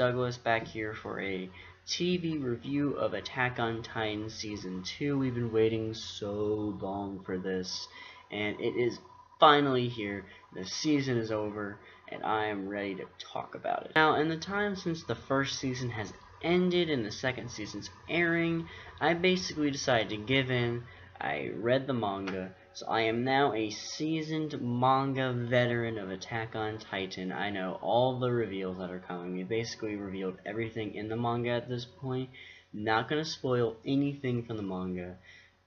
Douglas back here for a TV review of Attack on Titan Season 2. We've been waiting so long for this, and it is finally here. The season is over, and I am ready to talk about it. Now, in the time since the first season has ended and the second season's airing, I basically decided to give in. I read the manga, so I am now a seasoned manga veteran of Attack on Titan. I know all the reveals that are coming. We basically revealed everything in the manga at this point. Not going to spoil anything from the manga.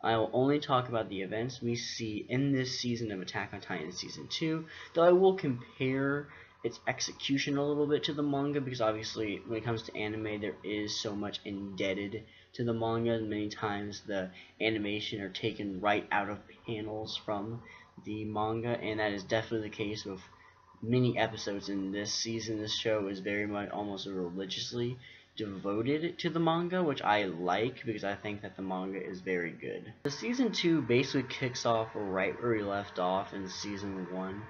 I will only talk about the events we see in this season of Attack on Titan Season 2, though I will compare its execution a little bit to the manga, because obviously when it comes to anime there is so much indebted to the manga. Many times the animation are taken right out of panels from the manga, and that is definitely the case with many episodes in this season. This show is very much almost religiously devoted to the manga, which I like because I think that the manga is very good. The season 2 basically kicks off right where we left off in season 1,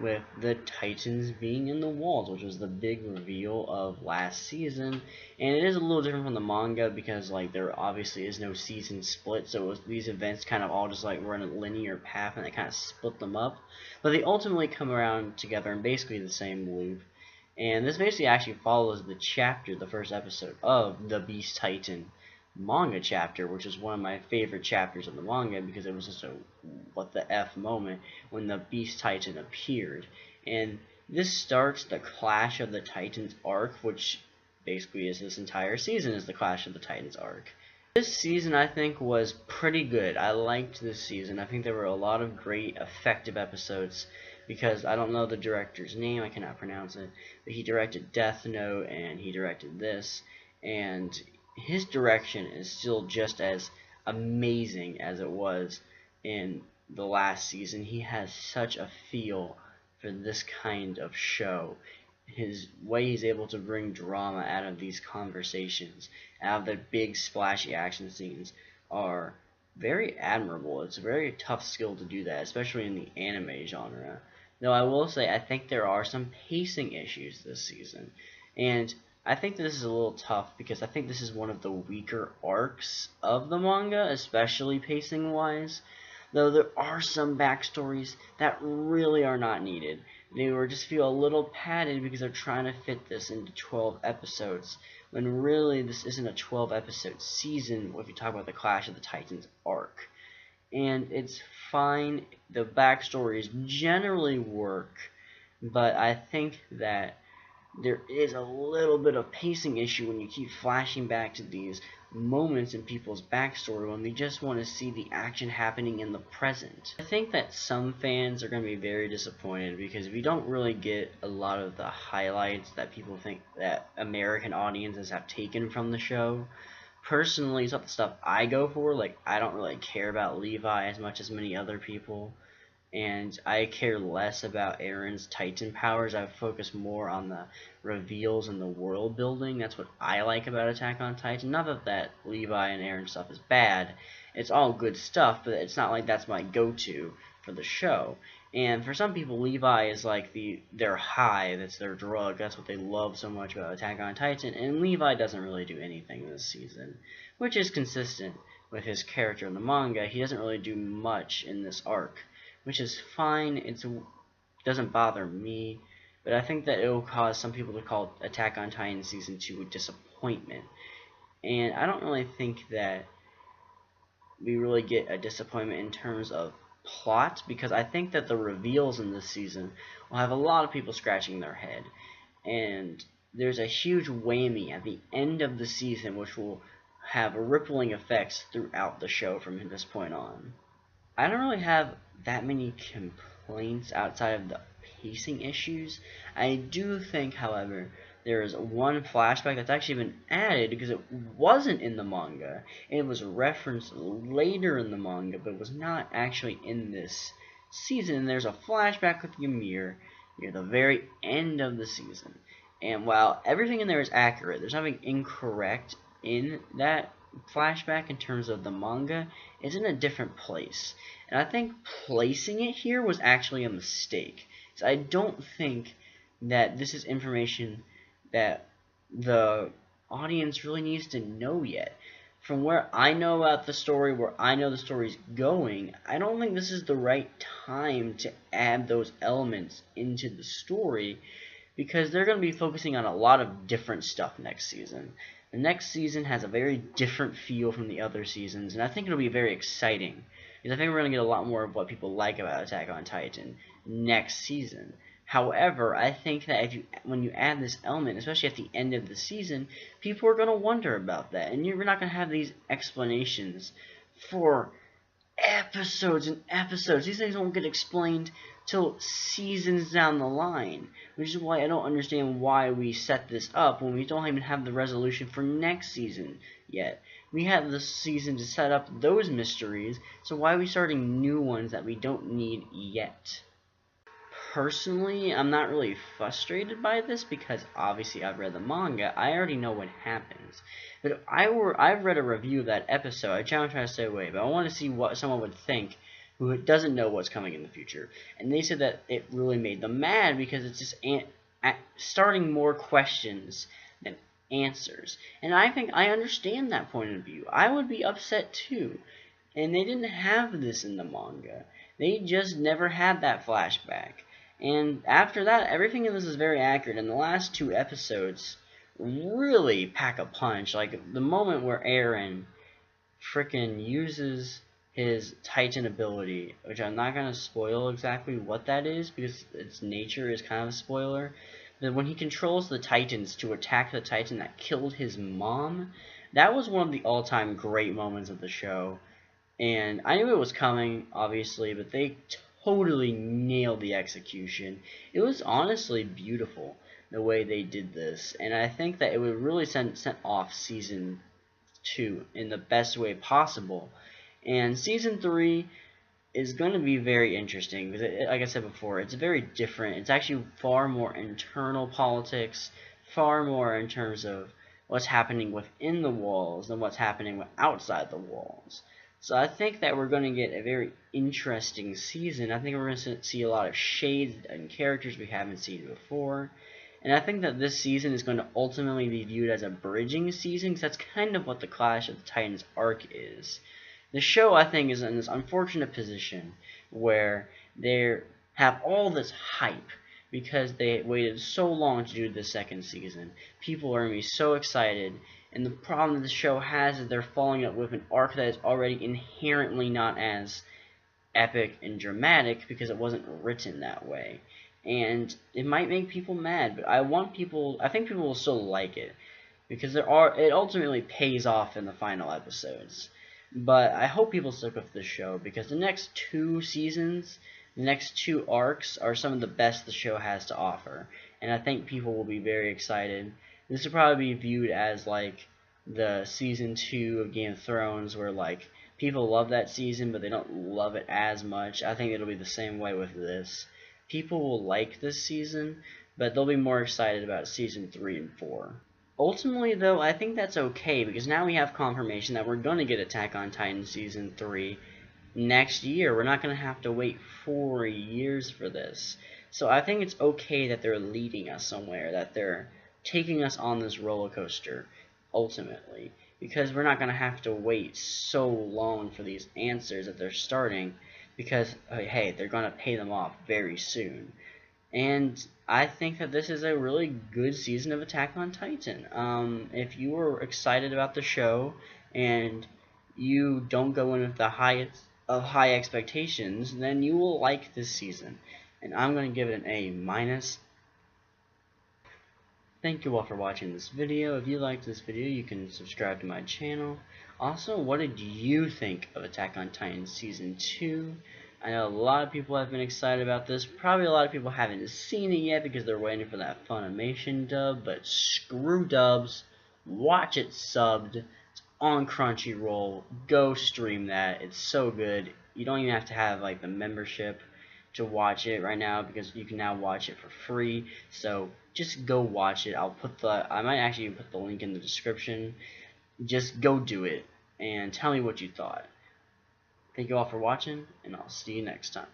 with the Titans being in the walls, which was the big reveal of last season. And it is a little different from the manga because there obviously is no season split, so these events kind of all just were in a linear path, and they kind of split them up, but they ultimately come around together in basically the same loop. And this basically actually follows the chapter, the first episode of the Beast Titan manga chapter, which is one of my favorite chapters of the manga because it was just a what the F moment when the Beast Titan appeared. And this starts the Clash of the Titans arc, which basically is this entire season is the Clash of the Titans arc. This season I think was pretty good. I liked this season. I think there were a lot of great effective episodes, because I don't know the director's name, I cannot pronounce it, but he directed Death Note and he directed this, and his direction is still just as amazing as it was in the last season. He has such a feel for this kind of show. His way he's able to bring drama out of these conversations, out of the big splashy action scenes, are very admirable. It's a very tough skill to do that, especially in the anime genre. Though I will say I think there are some pacing issues this season, and I think this is a little tough because I think this is one of the weaker arcs of the manga, especially pacing wise. Though there are some backstories that really are not needed. They just feel a little padded because they're trying to fit this into 12 episodes, when really this isn't a 12 episode season if you talk about the Clash of the Titans arc. And it's fine, the backstories generally work, but I think that there is a little bit of pacing issue when you keep flashing back to these moments in people's backstory when we just want to see the action happening in the present. I think that some fans are going to be very disappointed because we don't really get a lot of the highlights that people think that American audiences have taken from the show. Personally, it's not the stuff I go for. I don't really care about Levi as much as many other people, and I care less about Aaron's Titan powers. I focus more on the reveals and the world building. That's what I like about Attack on Titan. Not that Levi and Aaron stuff is bad. It's all good stuff, but it's not like that's my go-to for the show. And for some people, Levi is their high, that's their drug. That's what they love so much about Attack on Titan. And Levi doesn't really do anything this season, which is consistent with his character in the manga. He doesn't really do much in this arc, which is fine. It doesn't bother me, but I think that it will cause some people to call Attack on Titan Season 2 a disappointment. And I don't really think that we really get a disappointment in terms of plot, because I think that the reveals in this season will have a lot of people scratching their head. And there's a huge whammy at the end of the season which will have rippling effects throughout the show from this point on. I don't really have that many complaints outside of the pacing issues. I do think, however, there is one flashback that's actually been added because it wasn't in the manga. It was referenced later in the manga, but it was not actually in this season. And there's a flashback with Ymir near the very end of the season. And while everything in there is accurate, there's nothing incorrect in that flashback in terms of the manga. It's in a different place. And I think placing it here was actually a mistake. So I don't think that this is information that the audience really needs to know yet. From where I know about the story, where I know the story's going, I don't think this is the right time to add those elements into the story, because they're going to be focusing on a lot of different stuff next season. The next season has a very different feel from the other seasons, and I think it'll be very exciting, because I think we're going to get a lot more of what people like about Attack on Titan next season. However, I think that when you add this element, especially at the end of the season, people are going to wonder about that, and you're not going to have these explanations for episodes and episodes. These things won't get explained till seasons down the line, which is why I don't understand why we set this up when we don't even have the resolution for next season yet. We have the season to set up those mysteries, so why are we starting new ones that we don't need yet? Personally, I'm not really frustrated by this, because obviously I've read the manga. I already know what happens. But if I've read a review of that episode, I try to stay away, but I want to see what someone would think who doesn't know what's coming in the future. And they said that it really made them mad, because it's just starting more questions than answers. And I think I understand that point of view. I would be upset too. And they didn't have this in the manga. They just never had that flashback. And after that, everything in this is very accurate. And the last 2 episodes really pack a punch. Like, the moment where Eren frickin' uses his Titan ability, which I'm not going to spoil exactly what that is, because its nature is kind of a spoiler. But when he controls the Titans to attack the Titan that killed his mom, that was one of the all-time great moments of the show. And I knew it was coming, obviously, but they totally nailed the execution. It was honestly beautiful, the way they did this. And I think that it would really send off Season 2 in the best way possible. And Season 3 is going to be very interesting, because, like I said before, it's very different. It's actually far more internal politics, far more in terms of what's happening within the walls than what's happening outside the walls. So I think that we're going to get a very interesting season. I think we're going to see a lot of shades and characters we haven't seen before. And I think that this season is going to ultimately be viewed as a bridging season, because that's kind of what the Clash of the Titans arc is. The show, I think, is in this unfortunate position where they have all this hype because they waited so long to do the second season. People are going to be so excited. And the problem that the show has is they're following up with an arc that is already inherently not as epic and dramatic, because it wasn't written that way. And it might make people mad, but I think people will still like it, because it ultimately pays off in the final episodes. But I hope people stick with the show, because the next 2 seasons, the next 2 arcs, are some of the best the show has to offer. And I think people will be very excited. This will probably be viewed as like the Season 2 of Game of Thrones, where like people love that season, but they don't love it as much. I think it'll be the same way with this. People will like this season, but they'll be more excited about Season 3 and 4. Ultimately, though, I think that's okay, because now we have confirmation that we're going to get Attack on Titan Season 3 next year. We're not going to have to wait 4 years for this. So I think it's okay that they're leading us somewhere, that they're taking us on this roller coaster, ultimately, because we're not going to have to wait so long for these answers that they're starting, because, hey, they're going to pay them off very soon. And I think that this is a really good season of Attack on Titan. If you were excited about the show and you don't go in with the high expectations, then you will like this season. And I'm going to give it an A-. Thank you all for watching this video. If you liked this video, you can subscribe to my channel. Also, what did you think of Attack on Titan Season 2? I know a lot of people have been excited about this. Probably a lot of people haven't seen it yet because they're waiting for that Funimation dub, but screw dubs. Watch it subbed. It's on Crunchyroll. Go stream that. It's so good. You don't even have to have like the membership to watch it right now, because you can now watch it for free. So just go watch it. I might actually put the link in the description. Just go do it and tell me what you thought. Thank you all for watching, and I'll see you next time.